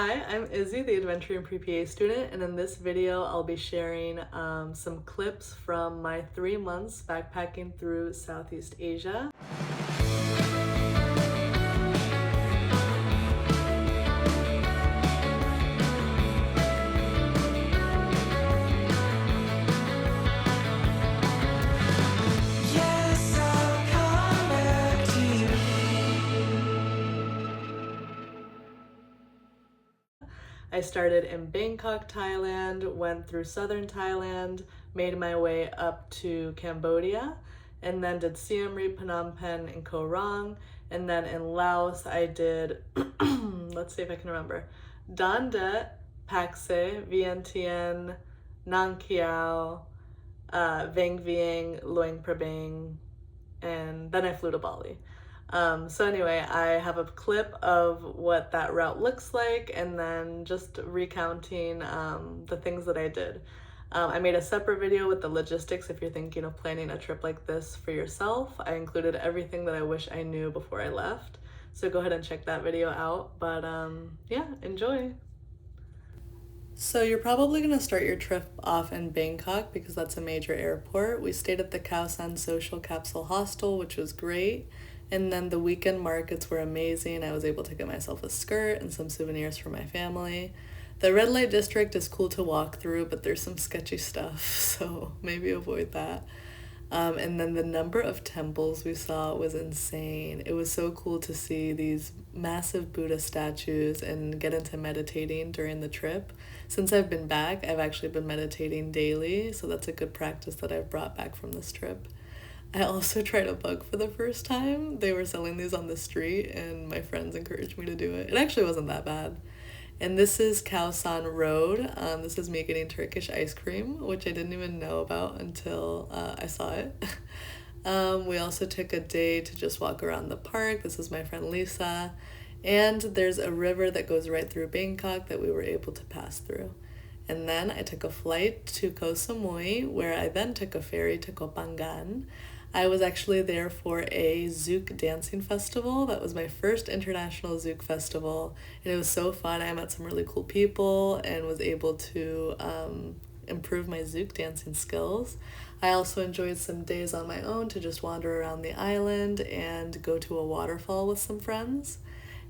Hi, I'm Izzy, the Adventure and Pre-PA student, and in this video I'll be sharing some clips from my 3 months backpacking through Southeast Asia. I started in Bangkok, Thailand, went through southern Thailand, made my way up to Cambodia, and then did Siem Reap, Phnom Penh, and Koh Rong. And then in Laos, I did, let's see if I can remember, Dandet, Pakse, Vientiane, Nong Khiaw, Vang Vieng, Luang Prabang, and then I flew to Bali. So anyway, I have a clip of what that route looks like and then just recounting the things that I did. I made a separate video with the logistics if you're thinking of planning a trip like this for yourself. I included everything that I wish I knew before I left. So go ahead and check that video out. But yeah, enjoy. So you're probably going to start your trip off in Bangkok because that's a major airport. We stayed at the Khao Social Capsule Hostel, which was great. And then the weekend markets were amazing. I was able to get myself a skirt and some souvenirs for my family. The red light district is cool to walk through, but there's some sketchy stuff, so maybe avoid that. And then the number of temples we saw was insane. It was so cool to see these massive Buddha statues and get into meditating during the trip. Since I've been back, I've actually been meditating daily, so that's a good practice that I've brought back from this trip. I also tried a bug for the first time. They were selling these on the street and my friends encouraged me to do it. It actually wasn't that bad. And this is Khao San Road. This is me getting Turkish ice cream, which I didn't even know about until I saw it. We also took a day to just walk around the park. This is my friend Lisa. And there's a river that goes right through Bangkok that we were able to pass through. And then I took a flight to Koh Samui, where I then took a ferry to Koh Phangan. I was actually there for a Zouk dancing festival. That was my first international Zouk festival, and it was so fun. I met some really cool people and was able to improve my Zouk dancing skills. I also enjoyed some days on my own to just wander around the island and go to a waterfall with some friends.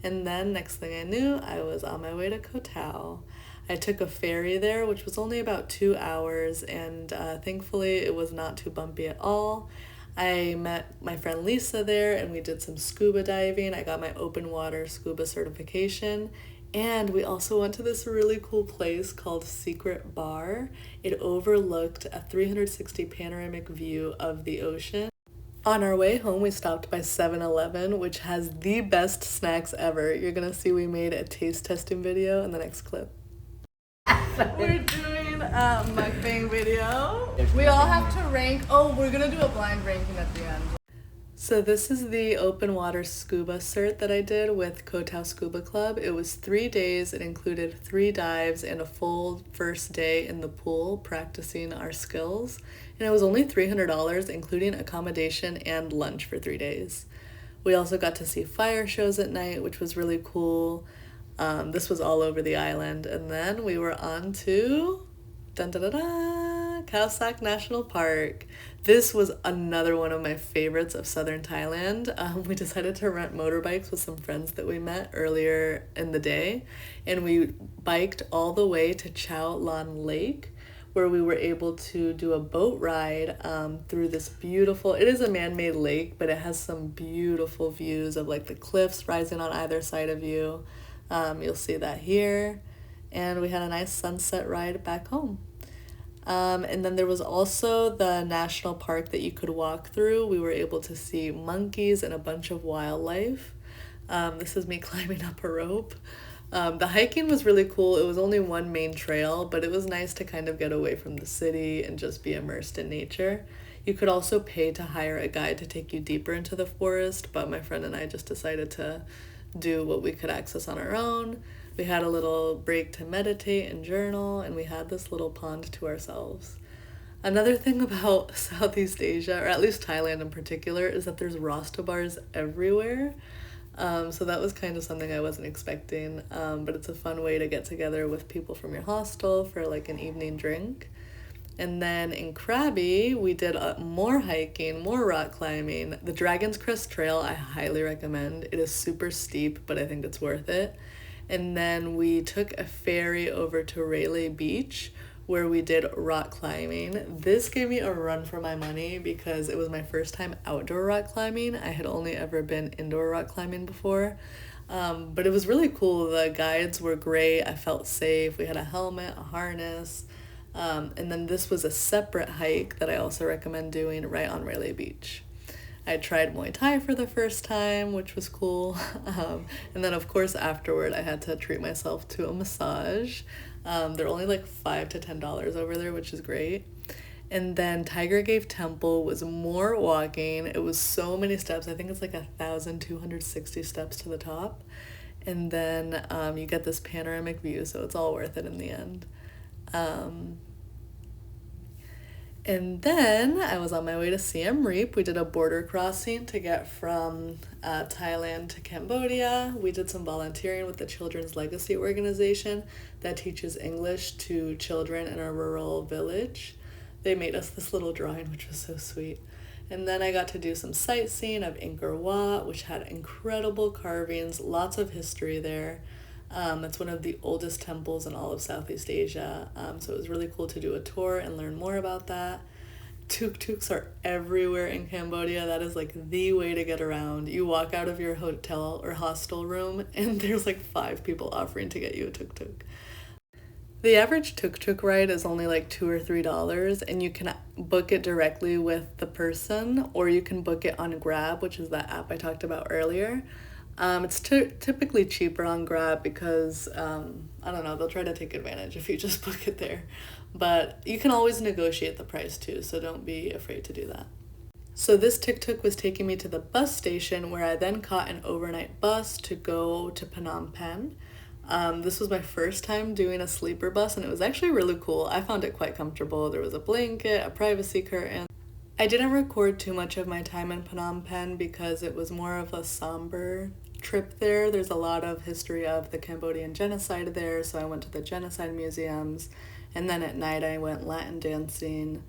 And then next thing I knew, I was on my way to Koh Tao. I took a ferry there, which was only about 2 hours, and thankfully it was not too bumpy at all. I met my friend Lisa there and we did some scuba diving. I got my open water scuba certification. And we also went to this really cool place called Secret Bar. It overlooked a 360 panoramic view of the ocean. On our way home, we stopped by 7-Eleven, which has the best snacks ever. You're gonna see we made a taste testing video in the next clip. We're doing a mukbang video. We all have to rank. Oh, we're gonna do a blind ranking at the end. So this is the open water scuba cert that I did with Koh Tao Scuba Club. It was 3 days. It included 3 dives and a full first day in the pool practicing our skills. And it was only $300, including accommodation and lunch for 3 days. We also got to see fire shows at night, which was really cool. This was all over the island. And then we were on to Khao Sak National Park. This was another one of my favorites of southern Thailand. We decided to rent motorbikes with some friends that we met earlier in the day. And we biked all the way to Chao Lan Lake, where we were able to do a boat ride through this beautiful, it is a man-made lake, but it has some beautiful views of like the cliffs rising on either side of you. You'll see that here. And we had a nice sunset ride back home. And then there was also the national park that you could walk through. We were able to see monkeys and a bunch of wildlife. This is me climbing up a rope. The hiking was really cool. It was only one main trail, but it was nice to kind of get away from the city and just be immersed in nature. You could also pay to hire a guide to take you deeper into the forest, but my friend and I just decided to do what we could access on our own. We had a little break to meditate and journal, and we had this little pond to ourselves. Another thing about Southeast Asia, or at least Thailand in particular, is that there's Rasta bars everywhere. So that was kind of something I wasn't expecting, but it's a fun way to get together with people from your hostel for like an evening drink. And then in Krabi, we did more hiking, more rock climbing. The Dragon's Crest Trail, I highly recommend. It is super steep, but I think it's worth it. And then we took a ferry over to Railay Beach, where we did rock climbing. This gave me a run for my money because it was my first time outdoor rock climbing. I had only ever been indoor rock climbing before. But it was really cool. The guides were great. I felt safe. We had a helmet, a harness. And then this was a separate hike that I also recommend doing right on Railay Beach. I tried Muay Thai for the first time, which was cool. And then, of course, afterward, I had to treat myself to a massage. They're only like $5 to $10 over there, which is great. And then Tiger Cave Temple was more walking. It was so many steps. I think it's like 1,260 steps to the top. And then you get this panoramic view, so it's all worth it in the end. And then I was on my way to Siem Reap. We did a border crossing to get from Thailand to Cambodia. We did some volunteering with the Children's Legacy organization that teaches English to children in a rural village. They made us this little drawing, which was so sweet. And then I got to do some sightseeing of Angkor Wat, which had incredible carvings, lots of history there. It's one of the oldest temples in all of Southeast Asia, so it was really cool to do a tour and learn more about that. Tuk-tuks are everywhere in Cambodia. That is like the way to get around. You walk out of your hotel or hostel room and there's like 5 people offering to get you a tuk-tuk. The average tuk-tuk ride is only like $2 or $3, and you can book it directly with the person, or you can book it on Grab, which is that app I talked about earlier. It's typically cheaper on Grab because, I don't know, they'll try to take advantage if you just book it there. But you can always negotiate the price too, so don't be afraid to do that. So this tuk-tuk was taking me to the bus station, where I then caught an overnight bus to go to Phnom Penh. This was my first time doing a sleeper bus, and it was actually really cool. I found it quite comfortable. There was a blanket, a privacy curtain. I didn't record too much of my time in Phnom Penh because it was more of a somber trip there. There's a lot of history of the Cambodian genocide there, so I went to the genocide museums, and then at night I went Latin dancing.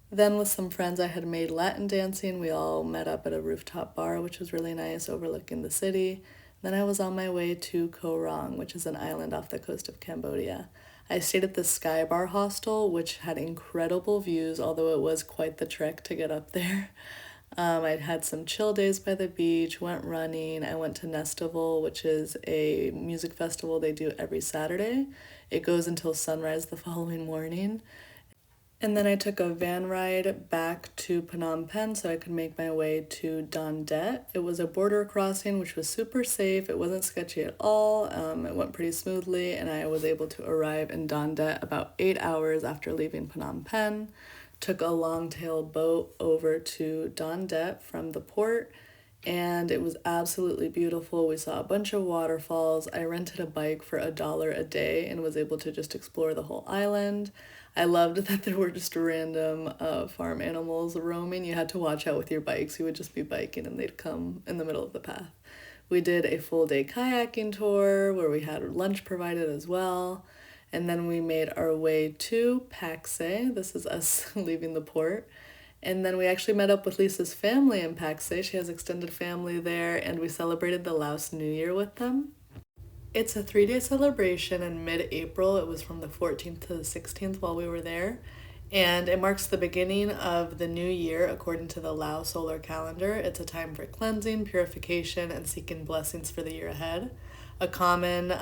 Then with some friends I had made Latin dancing. We all met up at a rooftop bar, which was really nice, overlooking the city. Then I was on my way to Koh Rong, which is an island off the coast of Cambodia. I stayed at the Sky Bar hostel, which had incredible views, although it was quite the trek to get up there. I'd had some chill days by the beach, went running. I went to Nestival, which is a music festival they do every Saturday. It goes until sunrise the following morning. And then I took a van ride back to Phnom Penh so I could make my way to Don Det. It was a border crossing, which was super safe. It wasn't sketchy at all. It went pretty smoothly, and I was able to arrive in Don Det about 8 hours after leaving Phnom Penh. Took a long-tail boat over to Don Det from the port, and it was absolutely beautiful. We saw a bunch of waterfalls. I rented a bike for $1 a day and was able to just explore the whole island. I loved that there were just random farm animals roaming. You had to watch out with your bikes. You would just be biking and they'd come in the middle of the path. We did a full day kayaking tour where we had lunch provided as well. And then we made our way to Pakse. This is us leaving the port. And then we actually met up with Lisa's family in Pakse. She has extended family there, and we celebrated the Laos New Year with them. It's a 3-day celebration in mid-April. It was from the 14th to the 16th while we were there. And it marks the beginning of the new year according to the Lao solar calendar. It's a time for cleansing, purification, and seeking blessings for the year ahead. A common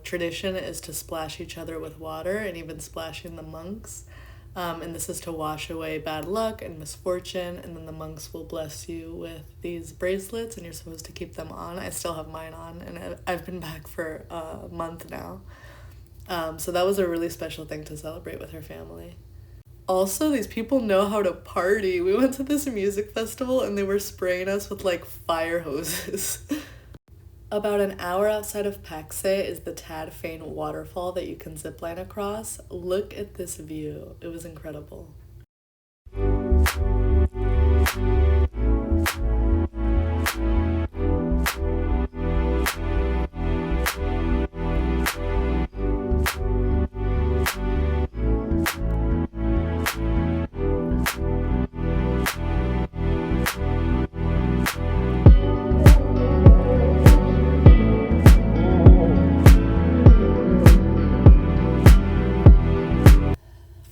tradition is to splash each other with water, and even splashing the monks. And this is to wash away bad luck and misfortune, and then the monks will bless you with these bracelets, and you're supposed to keep them on. I still have mine on, and I've been back for a month now. So that was a really special thing to celebrate with her family. Also, these people know how to party. We went to this music festival, and they were spraying us with, like, fire hoses. About an hour outside of Pakse is the Tad Phane waterfall that you can zipline across. Look at this view. It was incredible.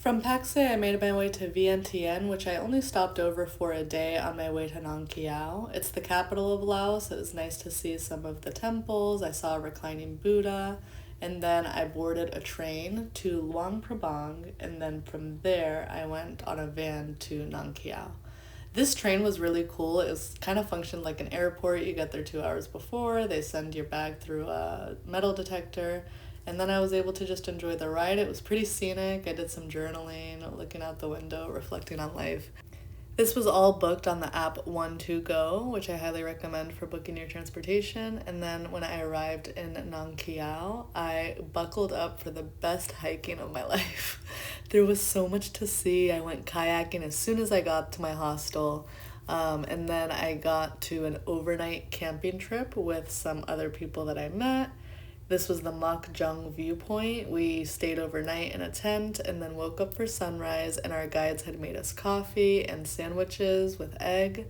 From Pakse, I made my way to Vientiane, which I only stopped over for a day on my way to Nong Khiaw. It's the capital of Laos. It was nice to see some of the temples. I saw a reclining Buddha, and then I boarded a train to Luang Prabang, and then from there I went on a van to Nong Khiaw. This train was really cool. It was kind of functioned like an airport. You get there 2 hours before, they send your bag through a metal detector, and then I was able to just enjoy the ride. It was pretty scenic. I did some journaling, looking out the window, reflecting on life. This was all booked on the app One2Go, which I highly recommend for booking your transportation. And then when I arrived in Nong Khiaw, I buckled up for the best hiking of my life. There was so much to see. I went kayaking as soon as I got to my hostel. And then I got to an overnight camping trip with some other people that I met. This was the Mak Jung viewpoint. We stayed overnight in a tent and then woke up for sunrise, and our guides had made us coffee and sandwiches with egg.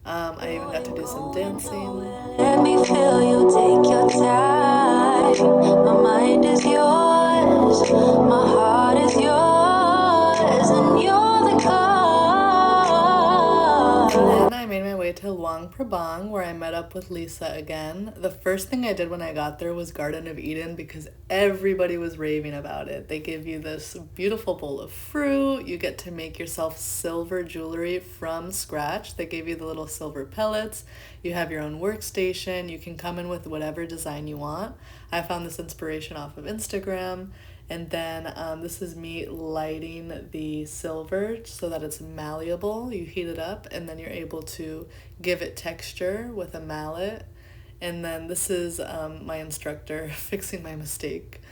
I even got to do some dancing. Let me feel you, take your time. My mind is yours, my heart is yours, and you're the cause. And then I made my way to Luang Prabang, where I met up with Lisa again. The first thing I did when I got there was Garden of Eden because everybody was raving about it. They give you this beautiful bowl of fruit. You get to make yourself silver jewelry from scratch. They gave you the little silver pellets. You have your own workstation. You can come in with whatever design you want. I found this inspiration off of Instagram. And then this is me lighting the silver so that it's malleable. You heat it up and then you're able to give it texture with a mallet. And then this is my instructor fixing my mistake.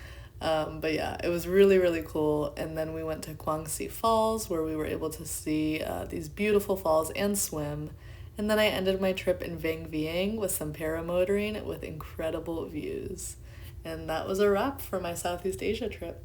But yeah, it was really, really cool. And then we went to Kwangsi Falls, where we were able to see these beautiful falls and swim. And then I ended my trip in Vang Vieng with some paramotoring with incredible views. And that was a wrap for my Southeast Asia trip.